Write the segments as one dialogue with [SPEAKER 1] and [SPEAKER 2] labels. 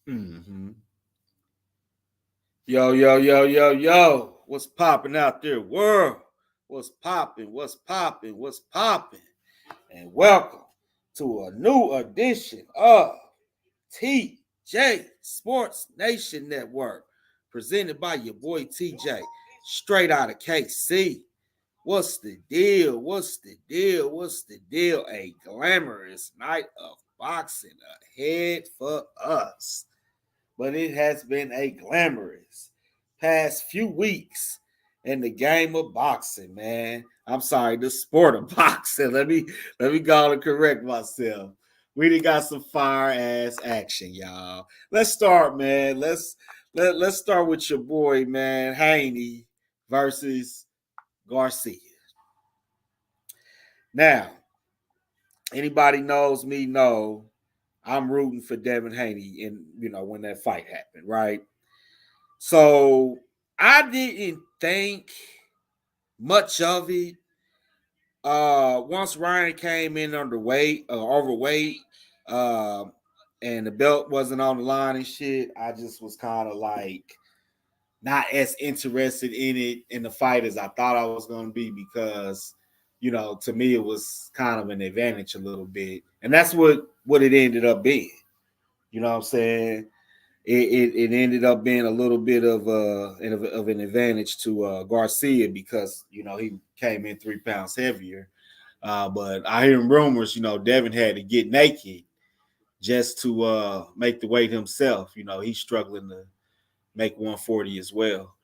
[SPEAKER 1] Mm-hmm. Yo, yo, yo, yo, yo. What's popping out there, world? What's popping? What's popping? What's popping? And welcome to a new edition of TJ Sports Nation Network, presented by your boy TJ, straight out of KC. What's the deal? What's the deal? What's the deal? A glamorous night of boxing ahead for us. But it has been a glamorous past few weeks in the game of boxing, man. I'm sorry, the sport of boxing. Let me go and correct myself. We done got some fire ass action, y'all. Let's start, man. Let's start with your boy, man, Haney versus Garcia. Now, anybody knows me know I'm rooting for Devin Haney in when that fight happened, right? So I didn't think much of it. Once Ryan came in underweight, overweight, uh, and the belt wasn't on the line and shit, I just was kind of like not as interested in it in the fight as I thought I was going to be because, to me it was kind of an advantage a little bit, and that's what it ended up being. You know what I'm saying? It ended up being a little bit of an advantage to Garcia because he came in 3 pounds heavier. But I hear rumors, Devin had to get naked just to make the weight himself. He's struggling to make 140 as well.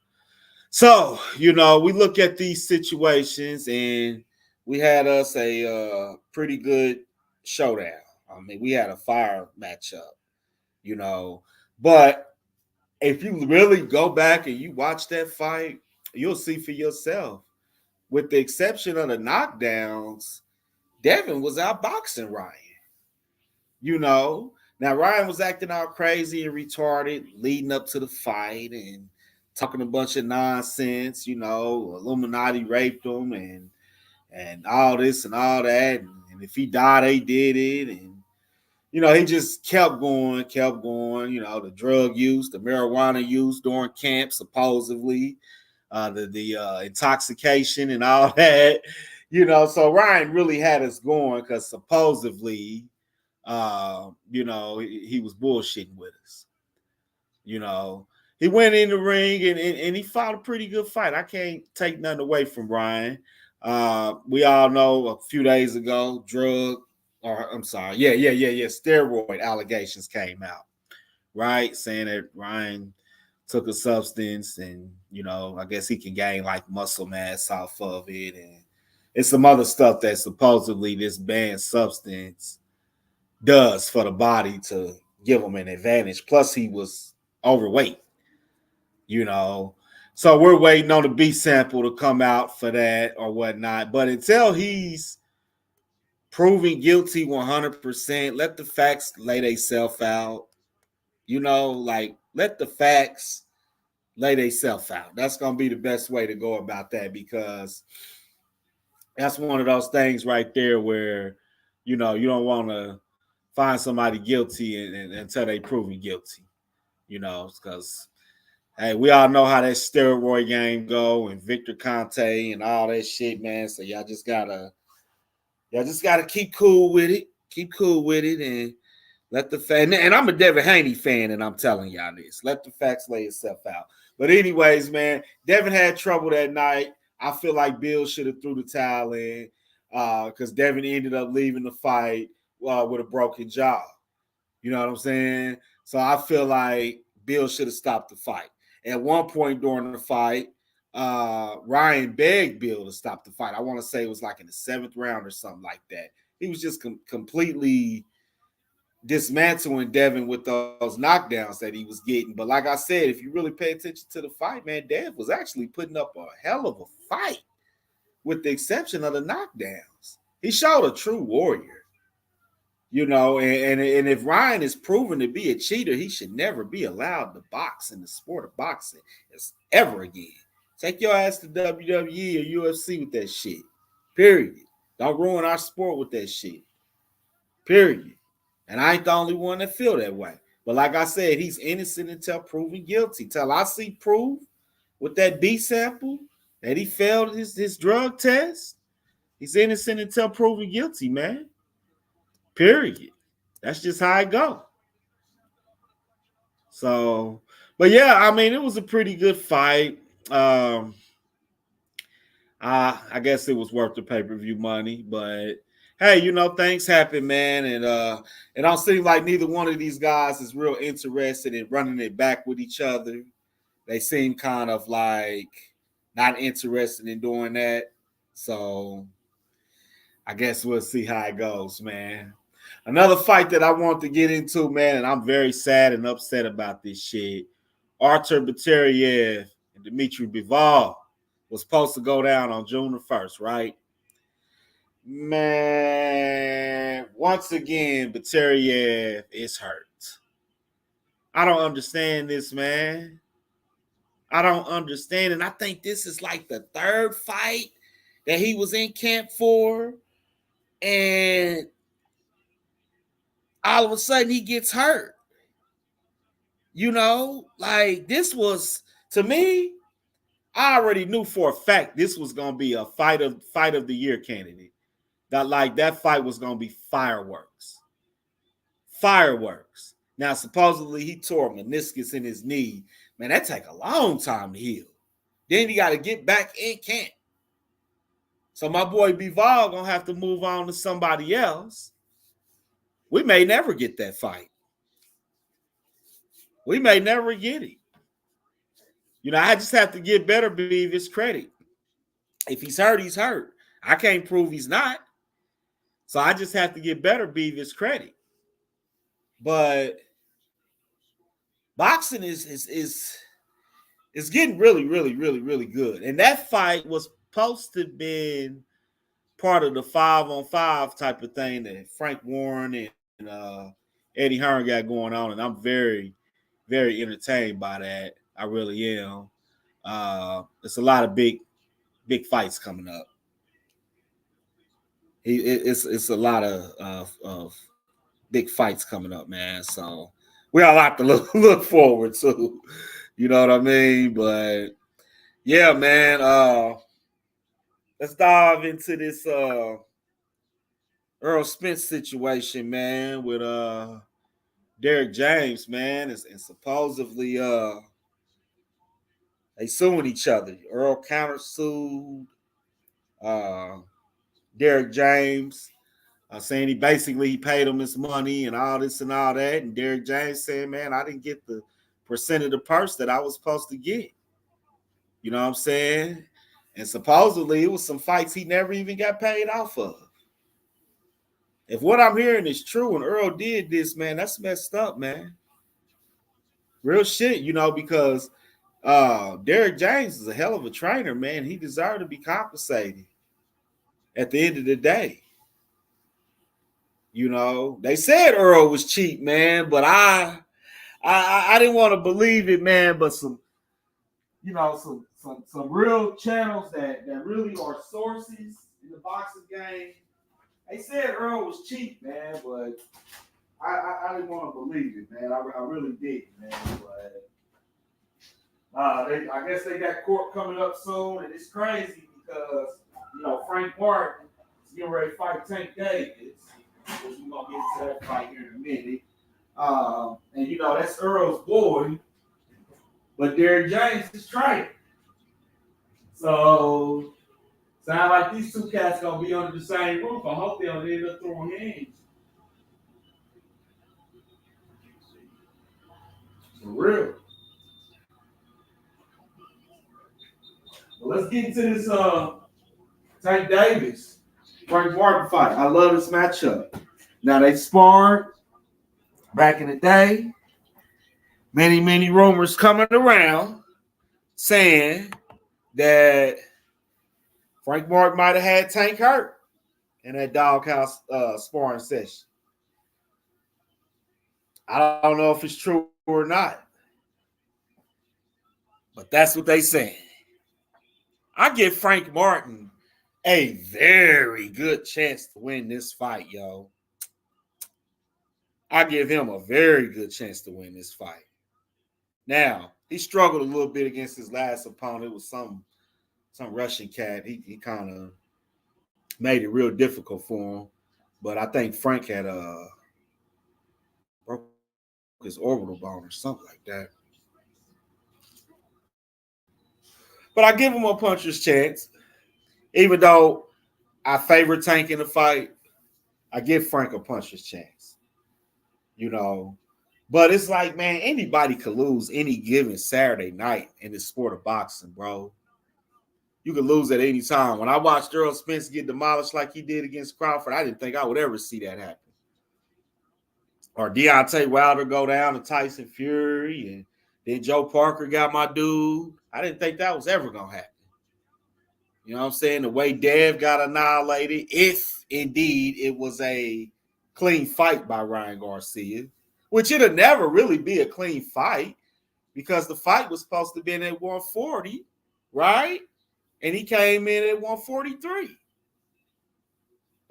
[SPEAKER 1] So we look at these situations and we had us a pretty good showdown. I mean, we had a fire matchup, you know, but if you really go back and you watch that fight, you'll see for yourself. With the exception of the knockdowns, Devin was outboxing Ryan. Now Ryan was acting out crazy and retarded leading up to the fight and talking a bunch of nonsense. Illuminati raped him and all this and all that. And if he died, they did it. And he just kept going. The drug use, the marijuana use during camp, supposedly, the intoxication and all that. So Ryan really had us going because supposedly, he was bullshitting with us. He went in the ring and he fought a pretty good fight. I can't take nothing away from Ryan. We all know a few days ago, steroid allegations came out, right? Saying that Ryan took a substance and, I guess he can gain like muscle mass off of it. And it's some other stuff that supposedly this banned substance does for the body to give him an advantage. Plus, he was overweight, you know. So we're waiting on the B sample to come out for that or whatnot. But until he's proven guilty 100%, let the facts lay themselves out. Let the facts lay themselves out. That's going to be the best way to go about that because that's one of those things right there where, you don't want to find somebody guilty until they proven guilty, because hey, we all know how that steroid game go and Victor Conte and all that shit, man. So y'all just gotta keep cool with it. Keep cool with it and let the fact. And I'm a Devin Haney fan, and I'm telling y'all this. Let the facts lay itself out. But anyways, man, Devin had trouble that night. I feel like Bill should have threw the towel in because Devin ended up leaving the fight with a broken jaw. You know what I'm saying? So I feel like Bill should have stopped the fight. At one point during the fight, Ryan begged Bill to stop the fight. I want to say it was like in the 7th round or something like that. He was just completely dismantling Devin with those knockdowns that he was getting. But like I said, if you really pay attention to the fight, man, Dev was actually putting up a hell of a fight with the exception of the knockdowns. He showed a true warrior. And if Ryan is proven to be a cheater, he should never be allowed to box in the sport of boxing as ever again. Take your ass to WWE or UFC with that shit. Period. Don't ruin our sport with that shit. Period. And I ain't the only one that feel that way. But like I said, he's innocent until proven guilty. Till I see proof with that B sample that he failed his drug test, he's innocent until proven guilty, man. Period. That's just how it go. So, but yeah, I mean, it was a pretty good fight. I guess it was worth the pay-per-view money, but hey, things happen, man, and it don't seem like neither one of these guys is real interested in running it back with each other. They seem kind of like not interested in doing that. So I guess we'll see how it goes, man. Another fight that I want to get into, man, and I'm very sad and upset about this shit. Artur Beterbiev and Dmitry Bivol was supposed to go down on June the 1st, right? Man, once again, Beterbiev is hurt. I don't understand this, man. I don't understand. And I think this is like the third fight that he was in camp for. And all of a sudden he gets hurt. Like this was, to me, I already knew for a fact this was going to be a fight of the year candidate. That fight was going to be fireworks. Fireworks. Now, supposedly he tore a meniscus in his knee. Man, that take a long time to heal. Then he got to get back in camp. So my boy Bivol going to have to move on to somebody else. We may never get that fight. We may never get it. I just have to give Beterbiev his credit. If he's hurt, he's hurt. I can't prove he's not. So I just have to give Beterbiev his credit. But boxing is getting really, really, really, really good. And that fight was supposed to have been part of the 5-on-5 type of thing that Frank Warren and Eddie Hearn got going on. And I'm very, very entertained by that. I really am. There's a lot of big fights coming up. It's a lot of big fights coming up, man. So we got a lot to look forward to. You know what I mean? But yeah, man. Let's dive into this Earl Spence situation, man, with Derrick James, man, and supposedly they suing each other. Earl countersued Derrick James, saying he paid him his money and all this and all that. And Derrick James said, man, I didn't get the percent of the purse that I was supposed to get. You know what I'm saying? And supposedly it was some fights he never even got paid off of. If what I'm hearing is true and Earl did this, man, that's messed up, man. Real shit, because Derrick James is a hell of a trainer, man. He deserved to be compensated at the end of the day. They said Earl was cheap, man, but I didn't want to believe it, man. But some real channels that really are sources in the boxing game, they said Earl was cheap, man, but I didn't want to believe it, man. I really didn't, man. But I guess they got court coming up soon, and it's crazy because Frank Martin is getting ready to fight Tank Davis. We're gonna get to that fight here in a minute. And that's Earl's boy, but Derrick James is training. So sound like these two cats gonna be under the same roof. I hope they don't end up throwing hands. For real. Well, let's get into this Tank Davis, Frank Martin fight. I love this matchup. Now they sparred back in the day. Many, many rumors coming around saying that Frank Martin might have had Tank hurt in that doghouse sparring session. I don't know if it's true or not, but that's what they saying. I give Frank Martin a very good chance to win this fight, yo. I give him a very good chance to win this fight. Now, he struggled a little bit against his last opponent. It was some Russian cat. He kind of made it real difficult for him. But I think Frank had broke his orbital bone or something like that. But I give him a puncher's chance. Even though I favor Tank in the fight, I give Frank a puncher's chance. You know, but it's like, man, anybody could lose any given Saturday night in the sport of boxing, bro. You could lose at any time. When I watched Errol Spence get demolished like he did against Crawford, I didn't think I would ever see that happen. Or Deontay Wilder go down to Tyson Fury, and then Joe Parker got my dude. I didn't think that was ever going to happen. You know what I'm saying? The way Dev got annihilated, if indeed it was a clean fight by Ryan Garcia, which it'll never really be a clean fight because the fight was supposed to be at 140, right? And he came in at 143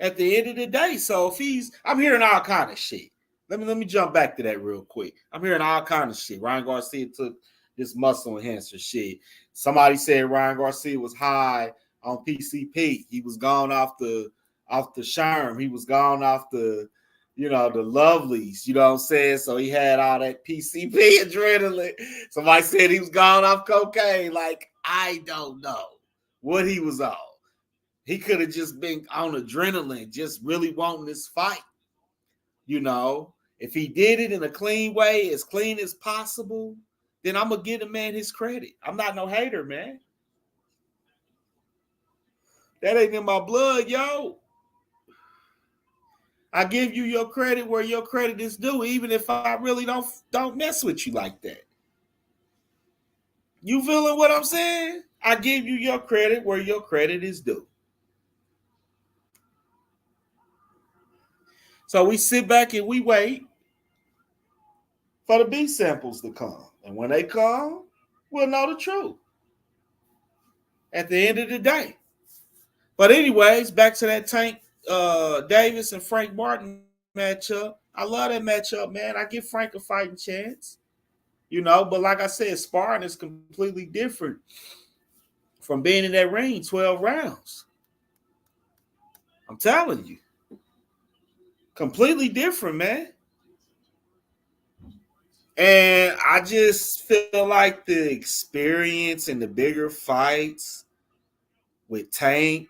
[SPEAKER 1] at the end of the day. So if I'm hearing all kind of shit. Let me jump back to that real quick. I'm hearing all kind of shit. Ryan Garcia took this muscle enhancer shit. Somebody said Ryan Garcia was high on PCP. He was gone off the Sherm. He was gone off the the lovelies, you know what I'm saying? So he had all that PCP adrenaline. Somebody said he was gone off cocaine. Like, I don't know what he was on. He could have just been on adrenaline, just really wanting this fight. If he did it in a clean way, as clean as possible, then I'm going to give the man his credit. I'm not no hater, man. That ain't in my blood, yo. I give you your credit where your credit is due, even if I really don't mess with you like that. You feeling what I'm saying? I give you your credit where your credit is due. So we sit back and we wait for the B samples to come. And when they come, we'll know the truth at the end of the day. But anyways, back to that Tank Davis and Frank Martin matchup. I love that matchup, man. I give Frank a fighting chance. But like I said, sparring is completely different from being in that ring 12 rounds. I'm telling you. Completely different, man. And I just feel like the experience and the bigger fights with Tank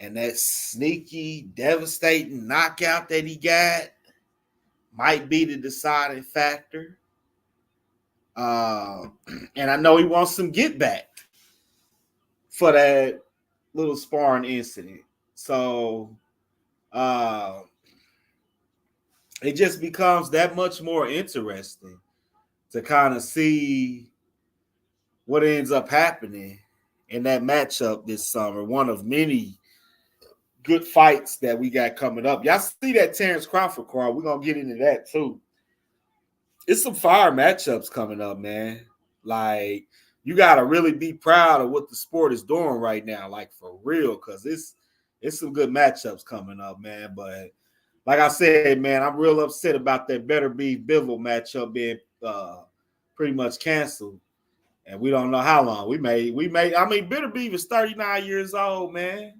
[SPEAKER 1] and that sneaky, devastating knockout that he got might be the deciding factor. And I know he wants some get back for that little sparring incident. So it just becomes that much more interesting to kind of see what ends up happening in that matchup this summer. One of many good fights that we got coming up. Y'all see that Terrence Crawford card. We're going to get into that too. It's some fire matchups coming up, man. Like, you got to really be proud of what the sport is doing right now, like for real, because it's some good matchups coming up, man. But like I said, man, I'm real upset about that Beterbiev Bivol matchup being pretty much canceled. And we don't know how long. We may. I mean, Beterbiev is 39 years old, man.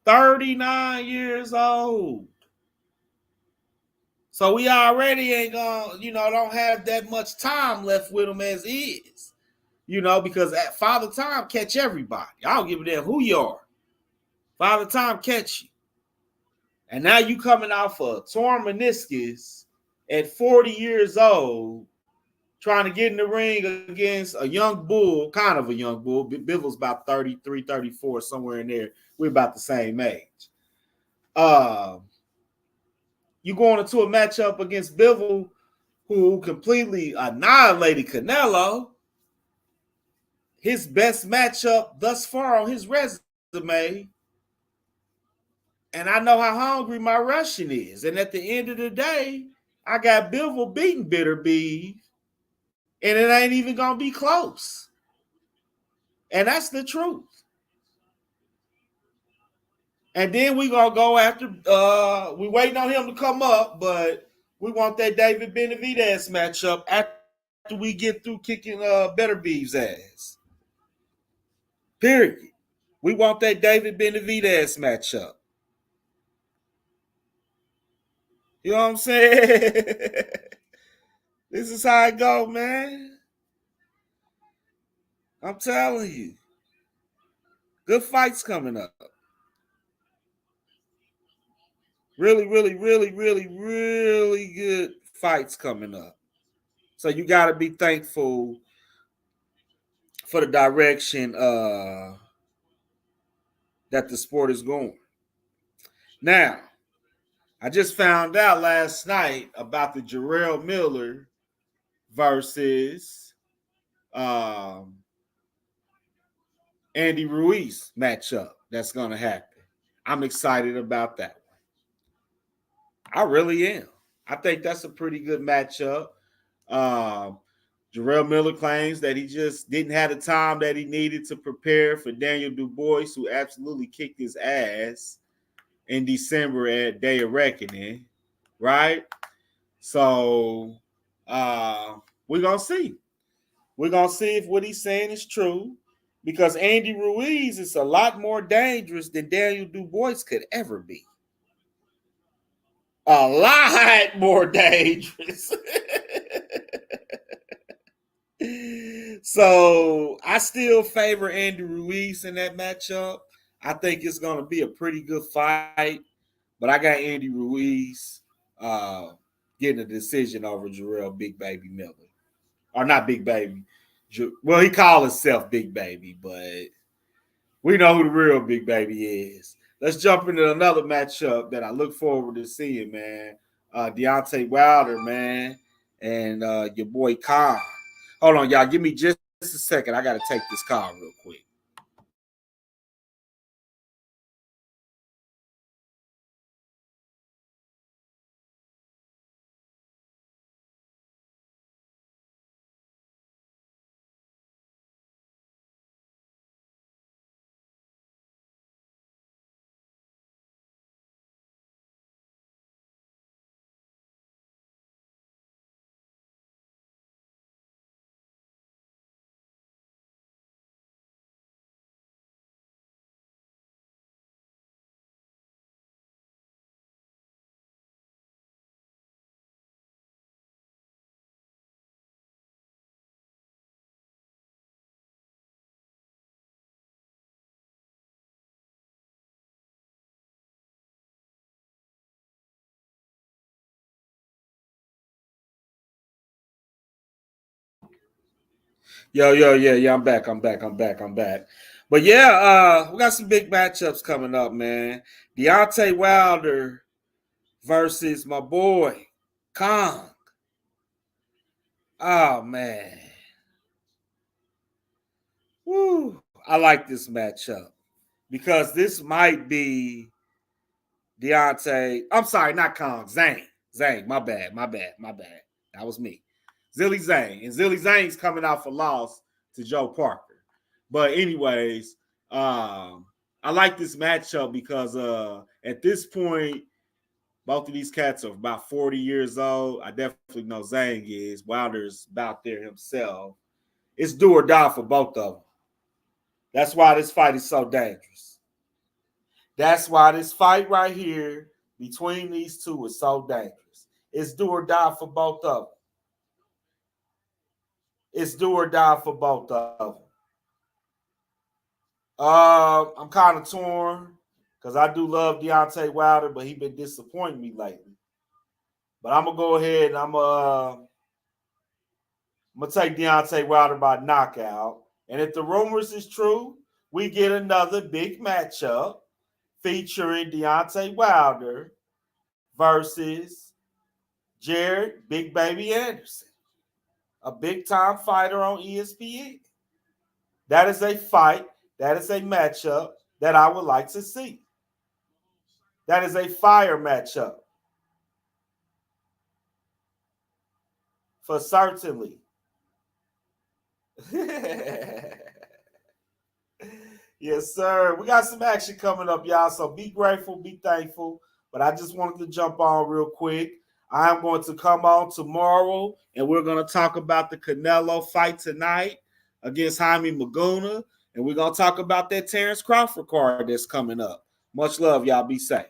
[SPEAKER 1] 39 years old. So we already ain't gonna, don't have that much time left with him as is. Because at Father Time catch everybody. I don't give a damn who you are. Father Time catch you. And now you coming off a torn meniscus at 40 years old, trying to get in the ring against a young bull, kind of a young bull. Bivol's about 33, 34, somewhere in there. We're about the same age. You going into a matchup against Bivol, who completely annihilated Canelo. His best matchup thus far on his resume. And I know how hungry my Russian is. And at the end of the day, I got Bivol beating Beterbiev, and it ain't even going to be close. And that's the truth. And then we gonna go after we waiting on him to come up, but we want that David Benavidez matchup after we get through kicking Beterbieve's ass. Period. We want that David Benavidez matchup. You know what I'm saying? This is how it go, man. I'm telling you. Good fights coming up. Really, really, really, really, really good fights coming up. So you got to be thankful for the direction that the sport is going. Now, I just found out last night about the Jarrell Miller versus um, Andy Ruiz matchup that's going to happen. I'm excited about that one. I really am. I think that's a pretty good matchup. Um, Jarrell Miller claims that he just didn't have the time that he needed to prepare for Daniel Dubois, who absolutely kicked his ass in December at Day of Reckoning, right? So we're gonna see. We're gonna see if what he's saying is true, because Andy Ruiz is a lot more dangerous than Daniel Dubois could ever be. A lot more dangerous. So I still favor Andy Ruiz in that matchup. I think it's going to be a pretty good fight, but I got Andy Ruiz uh, getting a decision over Jarrell Big Baby Miller, or not Big Baby. Well, he calls himself Big Baby, but we know who the real Big Baby is. Let's jump into another matchup that I look forward to seeing, man. Deontay Wilder, man, and your boy Khan. Hold on, y'all. Give me just a second. I got to take this call real quick. Yo, yo, yeah, yeah. I'm back. I'm back. I'm back. I'm back. But yeah, we got some big matchups coming up, man. Deontay Wilder versus my boy Kong. Oh man, woo! I like this matchup because this might be Deontay. I'm sorry, not Kong. Zhang. Zhang. My bad. My bad. My bad. That was me. Zilly Zhang. And Zilly Zhang's coming out for loss to Joe Parker. But anyways, I like this matchup because at this point, both of these cats are about 40 years old. I definitely know Zhang is. Wilder's about there himself. It's do or die for both of them. That's why this fight is so dangerous. That's why this fight right here between these two is so dangerous. It's do or die for both of them. It's do or die for both of them. I'm kind of torn because I do love Deontay Wilder, but he been disappointing me lately. But I'm gonna go ahead and I'm gonna take Deontay Wilder by knockout. And if the rumors is true, we get another big matchup featuring Deontay Wilder versus Jared Big Baby Anderson, a big time fighter on ESPN. That is a fight. That is a matchup that I would like to see. That is a fire matchup for certainly. Yes, sir. We got some action coming up, y'all. So be grateful, be thankful. But I just wanted to jump on real quick. I'm going to come on tomorrow, and we're going to talk about the Canelo fight tonight against Jaime Maguna. And we're going to talk about that Terrence Crawford card that's coming up. Much love, y'all. Be safe.